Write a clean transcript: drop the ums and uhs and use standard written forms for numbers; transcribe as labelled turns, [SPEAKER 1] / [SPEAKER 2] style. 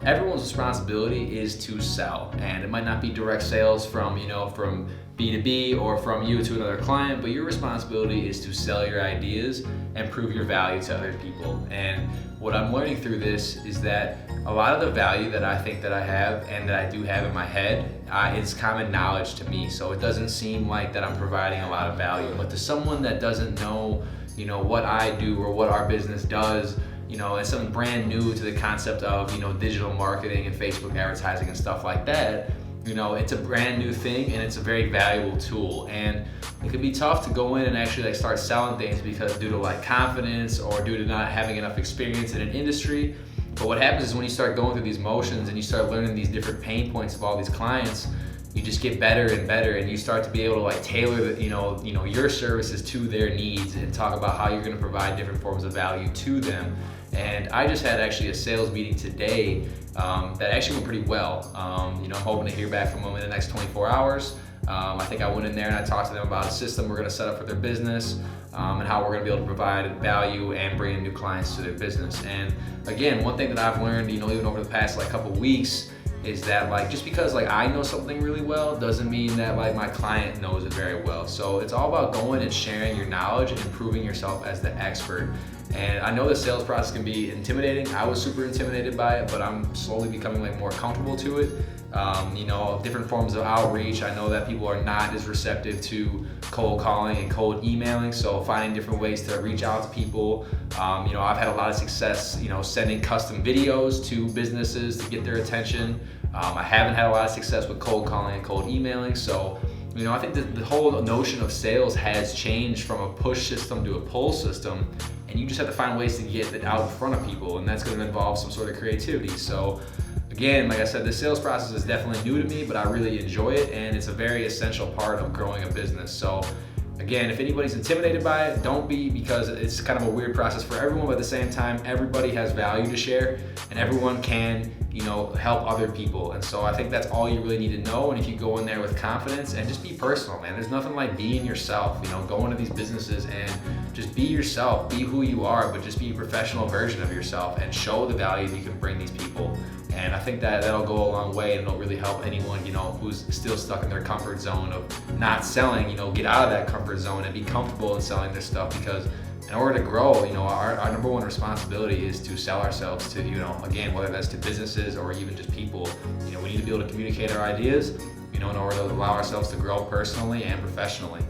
[SPEAKER 1] Everyone's responsibility is to sell, and it might not be direct sales from from B2B or from you to another client, but your responsibility is to sell your ideas and prove your value to other people. And what I'm learning through this is that a lot of the value that I think that I have and that I do have in my head is common knowledge to me. So it doesn't seem like that I'm providing a lot of value, but to someone that doesn't know what I do or what our business does, and something brand new to the concept of, digital marketing and Facebook advertising and stuff like that, it's a brand new thing and it's a very valuable tool. And it can be tough to go in and actually start selling things because due to confidence or due to not having enough experience in an industry. But what happens is when you start going through these motions and you start learning these different pain points of all these clients, you just get better and better, and you start to be able to tailor your services to their needs and talk about how you're going to provide different forms of value to them. And I just had actually a sales meeting today that actually went pretty well. I'm hoping to hear back from them in the next 24 hours. I think I went in there and I talked to them about a system we're going to set up for their business, and how we're going to be able to provide value and bring in new clients to their business. And again, one thing that I've learned, even over the past couple weeks, is that just because I know something really well doesn't mean that my client knows it very well. So it's all about going and sharing your knowledge and proving yourself as the expert. And I know the sales process can be intimidating. I was super intimidated by it, but I'm slowly becoming more comfortable to it. Different forms of outreach. I know that people are not as receptive to cold calling and cold emailing, so finding different ways to reach out to people. I've had a lot of success, sending custom videos to businesses to get their attention. I haven't had a lot of success with cold calling and cold emailing. So, I think the whole notion of sales has changed from a push system to a pull system, and you just have to find ways to get it out in front of people, and that's going to involve some sort of creativity. So again, like I said, the sales process is definitely new to me, but I really enjoy it, and it's a very essential part of growing a business. So again, if anybody's intimidated by it, don't be, because it's kind of a weird process for everyone, but at the same time, everybody has value to share, and everyone can, help other people. And so I think that's all you really need to know. And if you go in there with confidence and just be personal, man, there's nothing like being yourself. Go into these businesses and just be yourself, be who you are, but just be a professional version of yourself and show the value that you can bring these people. And I think that'll go a long way, and it'll really help anyone, who's still stuck in their comfort zone of not selling, get out of that comfort zone and be comfortable in selling their stuff. Because in order to grow, our number one responsibility is to sell ourselves to, again, whether that's to businesses or even just people. We need to be able to communicate our ideas, in order to allow ourselves to grow personally and professionally.